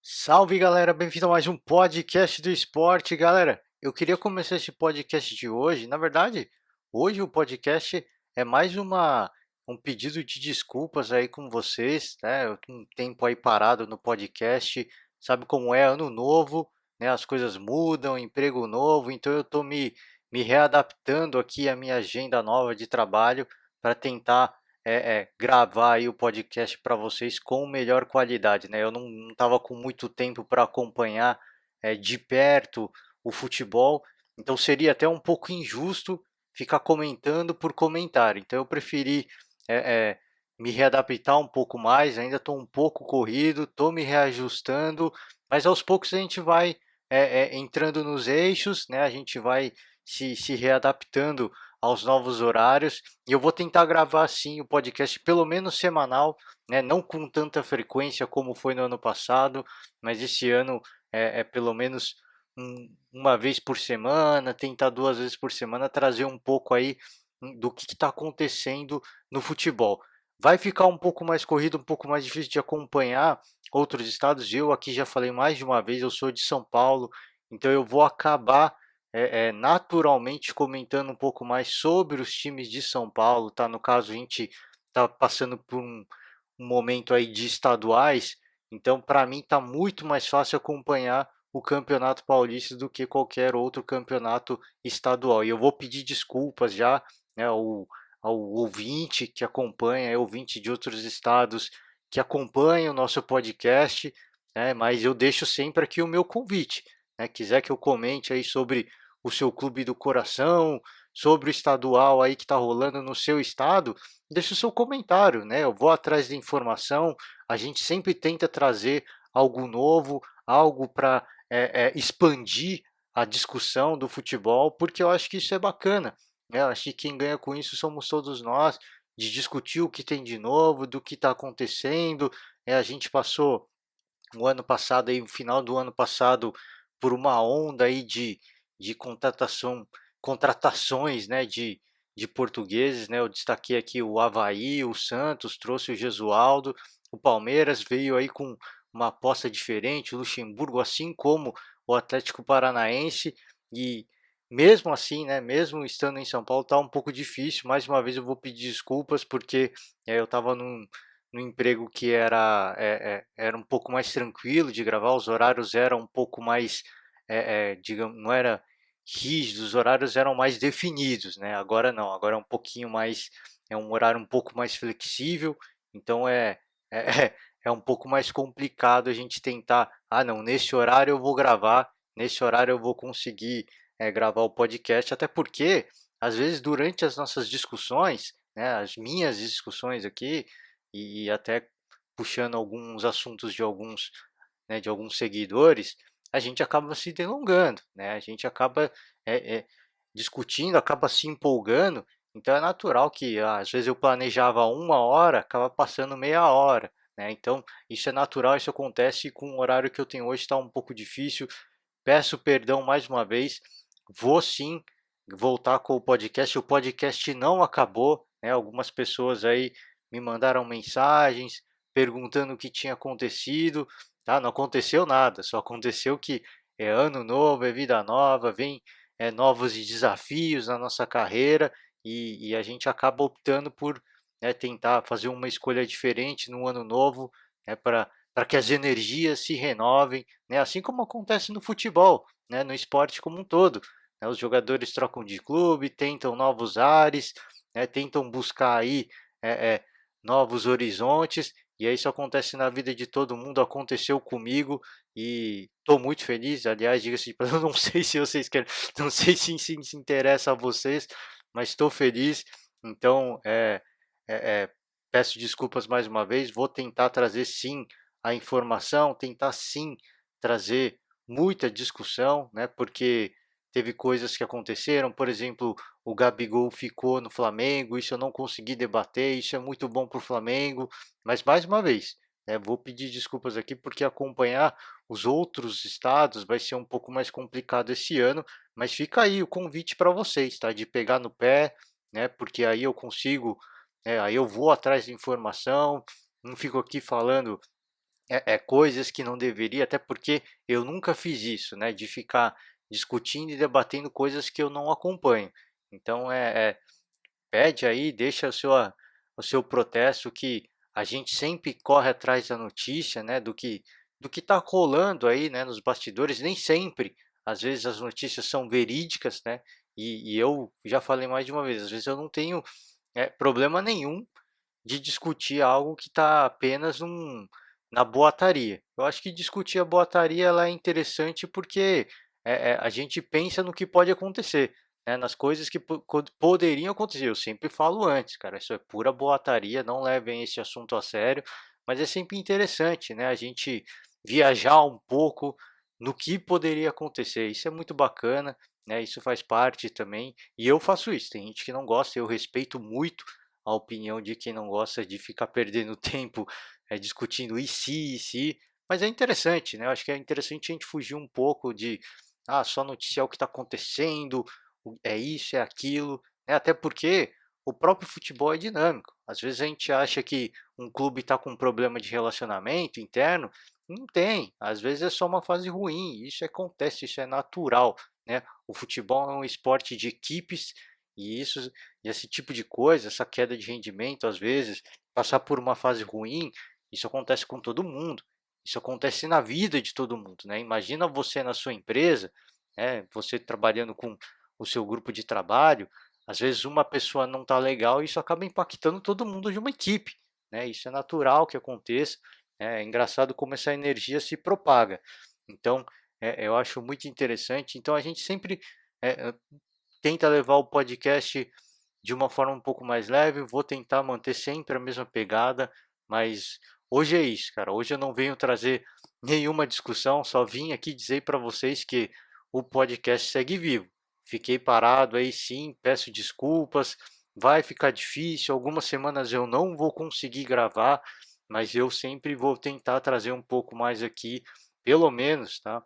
Salve galera, bem-vindo a mais um podcast do esporte, galera. Eu queria começar esse podcast de hoje. Na verdade, hoje o podcast é mais um pedido de desculpas aí com vocês, né? Eu tenho um tempo aí parado no podcast, sabe como é ano novo, né? As coisas mudam, emprego novo, então eu tô me readaptando aqui à minha agenda nova de trabalho para tentar gravar aí o podcast para vocês com melhor qualidade, né? Eu não estava com muito tempo para acompanhar de perto o futebol, então seria até um pouco injusto ficar comentando por comentário. Então eu preferi é, é, me readaptar um pouco mais. Ainda estou um pouco corrido, estou me reajustando, mas aos poucos a gente vai entrando nos eixos, né? A gente vai se readaptando aos novos horários. E eu vou tentar gravar sim o podcast pelo menos semanal, né? Não com tanta frequência como foi no ano passado, mas esse ano é pelo menos uma vez por semana, tentar 2 vezes por semana trazer um pouco aí do que está acontecendo no futebol. Vai ficar um pouco mais corrido, um pouco mais difícil de acompanhar outros estados. Eu aqui já falei mais de uma vez, eu sou de São Paulo, então eu vou acabar naturalmente comentando um pouco mais sobre os times de São Paulo, tá? No caso, a gente tá passando por um momento aí de estaduais, então para mim tá muito mais fácil acompanhar o Campeonato Paulista do que qualquer outro campeonato estadual. E eu vou pedir desculpas já, né, ao ouvinte que acompanha, ouvinte de outros estados que acompanha o nosso podcast, né, mas eu deixo sempre aqui o meu convite. Né, quiser que eu comente aí sobre o seu clube do coração, sobre o estadual aí que está rolando no seu estado, deixe o seu comentário, né? Eu vou atrás de informação. A gente sempre tenta trazer algo novo, algo para expandir a discussão do futebol, porque eu acho que isso é bacana. Né? Eu acho que quem ganha com isso somos todos nós, de discutir o que tem de novo, do que está acontecendo. A gente passou o ano passado, aí, no final do ano passado, por uma onda aí de contratações, né, de portugueses, né? Eu destaquei aqui o Avaí, o Santos, trouxe o Gesualdo, o Palmeiras veio aí com uma aposta diferente, o Luxemburgo, assim como o Atlético Paranaense, e mesmo assim, né, mesmo estando em São Paulo, tá um pouco difícil. Mais uma vez eu vou pedir desculpas porque eu estava no emprego que era um pouco mais tranquilo de gravar, os horários eram um pouco mais, digamos, não era rígidos, os horários eram mais definidos, né? Agora não, agora é um pouquinho mais, é um horário um pouco mais flexível, então é um pouco mais complicado a gente tentar, ah não, nesse horário eu vou gravar, nesse horário eu vou conseguir gravar o podcast, até porque às vezes durante as nossas discussões, né, as minhas discussões aqui, e até puxando alguns assuntos de alguns, né, de alguns seguidores, a gente acaba se delongando, né? A gente acaba discutindo, acaba se empolgando. Então é natural que às vezes eu planejava 1 hora, acaba passando meia hora, né? Então isso é natural, isso acontece com o horário que eu tenho hoje está um pouco difícil. Peço perdão mais uma vez. Vou sim voltar com o podcast. O podcast não acabou, né? Algumas pessoas aí me mandaram mensagens perguntando o que tinha acontecido. Tá? Não aconteceu nada, só aconteceu que é ano novo, é vida nova, vem novos desafios na nossa carreira e a gente acaba optando por, né, tentar fazer uma escolha diferente no ano novo, né, para que as energias se renovem, né, assim como acontece no futebol, né, no esporte como um todo. Né, os jogadores trocam de clube, tentam novos ares, né, tentam buscar aí é, é, novos horizontes, e isso acontece na vida de todo mundo, aconteceu comigo e estou muito feliz. Aliás, diga-se de passagem, eu não sei se vocês querem, não sei se interessa a vocês, mas estou feliz. Então, peço desculpas mais uma vez. Vou tentar trazer sim a informação, tentar sim trazer muita discussão, né? Porque teve coisas que aconteceram, por exemplo, o Gabigol ficou no Flamengo, isso eu não consegui debater, isso é muito bom para o Flamengo, mas mais uma vez, vou pedir desculpas aqui porque acompanhar os outros estados vai ser um pouco mais complicado esse ano, mas fica aí o convite para vocês, tá? De pegar no pé, né? Porque aí eu consigo, aí eu vou atrás de informação, não fico aqui falando coisas que não deveria, até porque eu nunca fiz isso, né, de ficar discutindo e debatendo coisas que eu não acompanho. Então pede aí, deixa o seu protesto, que a gente sempre corre atrás da notícia, né, do que está rolando aí, né, nos bastidores. Nem sempre, às vezes as notícias são verídicas, né, e eu já falei mais de uma vez, às vezes eu não tenho problema nenhum de discutir algo que está apenas na boataria. Eu acho que discutir a boataria ela é interessante porque a gente pensa no que pode acontecer, né, nas coisas que poderiam acontecer. Eu sempre falo antes, cara, isso é pura boataria, não levem esse assunto a sério, mas é sempre interessante, né, a gente viajar um pouco no que poderia acontecer. Isso é muito bacana, né, isso faz parte também, e eu faço isso. Tem gente que não gosta, eu respeito muito a opinião de quem não gosta de ficar perdendo tempo discutindo e se, mas é interessante, né? Eu acho que é interessante a gente fugir um pouco de só noticiar o que está acontecendo, é isso, é aquilo, né? Até porque o próprio futebol é dinâmico. Às vezes a gente acha que um clube está com um problema de relacionamento interno, não tem. Às vezes é só uma fase ruim. Isso acontece, isso é natural, né? O futebol é um esporte de equipes e isso e esse tipo de coisa, essa queda de rendimento, às vezes, passar por uma fase ruim, isso acontece com todo mundo. Isso acontece na vida de todo mundo, né? Imagina você na sua empresa, você trabalhando com o seu grupo de trabalho, às vezes uma pessoa não está legal e isso acaba impactando todo mundo de uma equipe, né? Isso é natural que aconteça. É engraçado como essa energia se propaga. Então, eu acho muito interessante. Então, a gente sempre é, tenta levar o podcast de uma forma um pouco mais leve, vou tentar manter sempre a mesma pegada, mas hoje é isso, cara. Hoje eu não venho trazer nenhuma discussão, só vim aqui dizer para vocês que o podcast segue vivo. Fiquei parado aí sim, peço desculpas, vai ficar difícil, algumas semanas eu não vou conseguir gravar, mas eu sempre vou tentar trazer um pouco mais aqui, pelo menos, tá?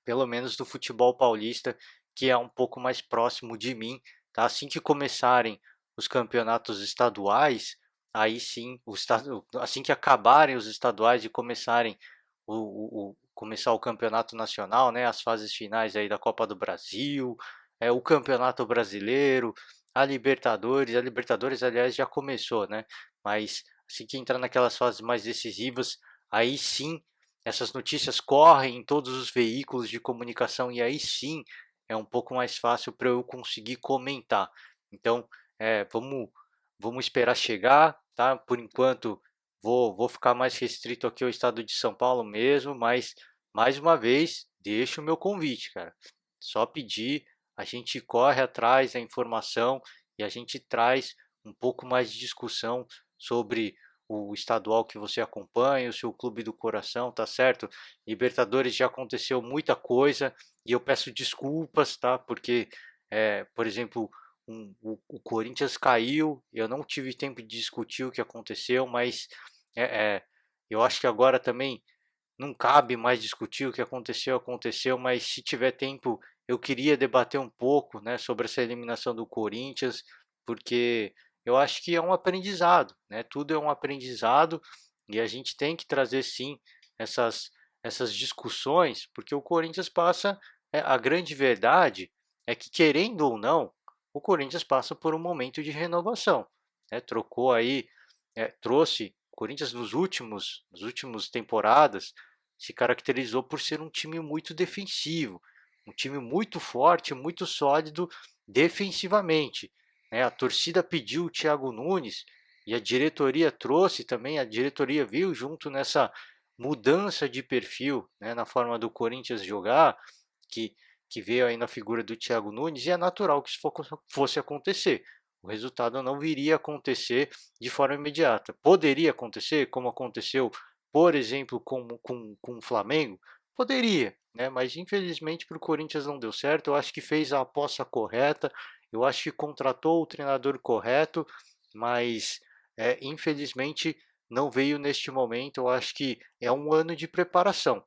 Pelo menos do futebol paulista, que é um pouco mais próximo de mim, tá? Assim que começarem os campeonatos estaduais, aí sim, assim que acabarem os estaduais e começarem começar o campeonato nacional, né? As fases finais aí da Copa do Brasil, o Campeonato Brasileiro, a Libertadores, aliás, já começou, né? Mas assim que entrar naquelas fases mais decisivas, aí sim essas notícias correm em todos os veículos de comunicação e aí sim é um pouco mais fácil para eu conseguir comentar. Então, vamos esperar chegar, tá? Por enquanto, vou ficar mais restrito aqui ao estado de São Paulo mesmo, mas mais uma vez, deixo o meu convite, cara. Só pedir, a gente corre atrás da informação e a gente traz um pouco mais de discussão sobre o estadual que você acompanha, o seu clube do coração, tá certo? Libertadores já aconteceu muita coisa e eu peço desculpas, tá? Porque, por exemplo, o Corinthians caiu, eu não tive tempo de discutir o que aconteceu, mas é, é, eu acho que agora também não cabe mais discutir o que aconteceu, aconteceu, mas se tiver tempo, eu queria debater um pouco, né, sobre essa eliminação do Corinthians, porque eu acho que é um aprendizado, né? Tudo é um aprendizado e a gente tem que trazer sim essas essas discussões, porque o Corinthians passa, a grande verdade é que querendo ou não, o Corinthians passa por um momento de renovação, né? Trocou aí, trouxe o Corinthians nos últimos temporadas se caracterizou por ser um time muito defensivo, um time muito forte, muito sólido defensivamente, né? A torcida pediu o Thiago Nunes e a diretoria trouxe também, a diretoria viu junto nessa mudança de perfil, né, na forma do Corinthians jogar, que, que veio aí na figura do Thiago Nunes, e é natural que isso fosse acontecer. O resultado não viria a acontecer de forma imediata. Poderia acontecer, como aconteceu, por exemplo, com o Flamengo? Poderia, né? Mas infelizmente para o Corinthians não deu certo. Eu acho que fez a aposta correta, eu acho que contratou o treinador correto, mas infelizmente não veio neste momento. Eu acho que é um ano de preparação.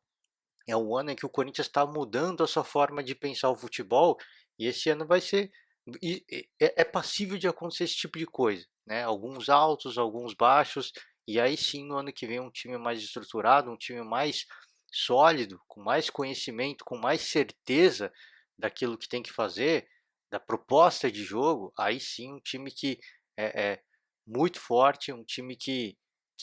É um ano em que o Corinthians está mudando a sua forma de pensar o futebol e esse ano vai ser é passível de acontecer esse tipo de coisa, né? Alguns altos, alguns baixos e aí sim no ano que vem um time mais estruturado, um time mais sólido, com mais conhecimento, com mais certeza daquilo que tem que fazer, da proposta de jogo, aí sim um time que é muito forte, um time que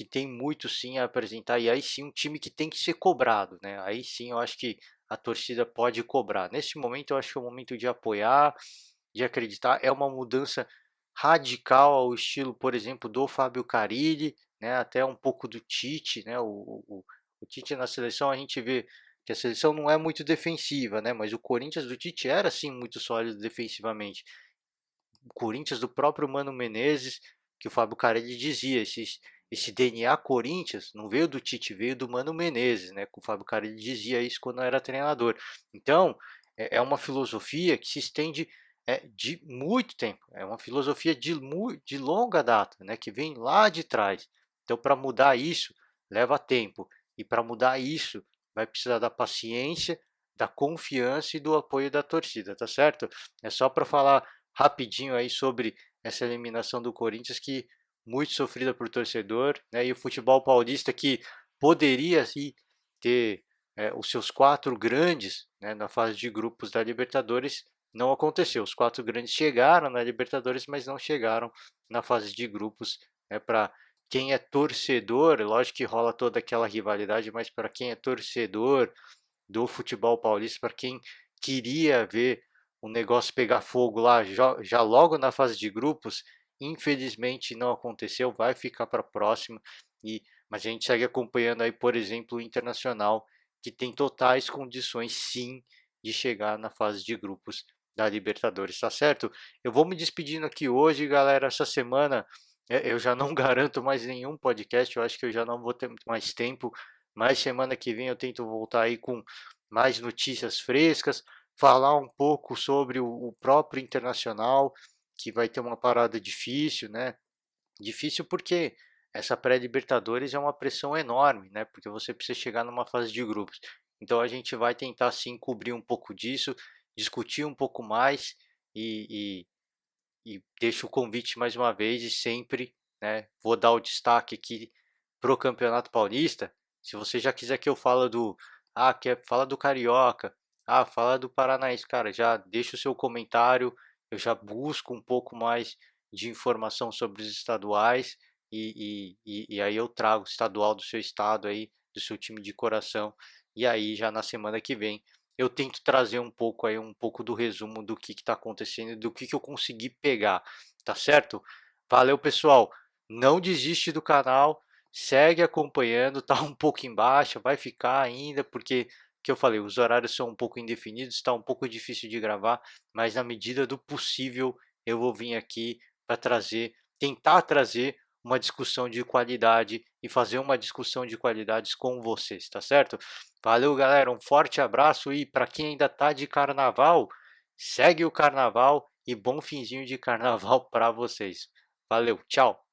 tem muito sim a apresentar, e aí sim um time que tem que ser cobrado, né? Aí sim eu acho que a torcida pode cobrar. Nesse momento eu acho que é o momento de apoiar, de acreditar, é uma mudança radical ao estilo, por exemplo, do Fábio Carille, né, até um pouco do Tite, né, o Tite na seleção a gente vê que a seleção não é muito defensiva, né, mas o Corinthians do Tite era sim muito sólido defensivamente. O Corinthians do próprio Mano Menezes, que o Fábio Carelli dizia, esse DNA Corinthians não veio do Tite, veio do Mano Menezes, né? O Fábio Carelli dizia isso quando era treinador. Então, é uma filosofia que se estende de muito tempo, é uma filosofia de longa data, né? Que vem lá de trás. Então, para mudar isso, leva tempo. E para mudar isso, vai precisar da paciência, da confiança e do apoio da torcida, tá certo? É só para falar rapidinho aí sobre essa eliminação do Corinthians que muito sofrida por torcedor, né? E o futebol paulista que poderia sim, ter os seus quatro grandes, né, na fase de grupos da Libertadores, não aconteceu. Os quatro grandes chegaram na Libertadores, mas não chegaram na fase de grupos, né, para quem é torcedor, lógico que rola toda aquela rivalidade, mas para quem é torcedor do futebol paulista, para quem queria ver o negócio pegar fogo lá já logo na fase de grupos, infelizmente não aconteceu, vai ficar para a próxima, mas a gente segue acompanhando aí, por exemplo, o Internacional, que tem totais condições sim de chegar na fase de grupos da Libertadores, tá certo? Eu vou me despedindo aqui hoje, galera, essa semana eu já não garanto mais nenhum podcast, eu acho que eu já não vou ter mais tempo, mas semana que vem eu tento voltar aí com mais notícias frescas, falar um pouco sobre o próprio Internacional, que vai ter uma parada difícil, né? Difícil porque essa pré-Libertadores é uma pressão enorme, né? Porque você precisa chegar numa fase de grupos. Então a gente vai tentar sim cobrir um pouco disso, discutir um pouco mais e deixo o convite mais uma vez e sempre, né? Vou dar o destaque aqui pro Campeonato Paulista. Se você já quiser que eu fale fala do Carioca, fala do Paranaense, cara, já deixa o seu comentário, eu já busco um pouco mais de informação sobre os estaduais e aí eu trago o estadual do seu estado aí, do seu time de coração, e aí já na semana que vem eu tento trazer um pouco aí, um pouco do resumo do que está acontecendo, do que eu consegui pegar, tá certo? Valeu, pessoal. Não desiste do canal, segue acompanhando, tá um pouco embaixo, vai ficar ainda, porque, que eu falei, os horários são um pouco indefinidos, está um pouco difícil de gravar, mas na medida do possível eu vou vir aqui para tentar trazer uma discussão de qualidade e fazer uma discussão de qualidades com vocês, tá certo? Valeu, galera, um forte abraço e para quem ainda tá de carnaval, segue o carnaval e bom finzinho de carnaval para vocês. Valeu, tchau.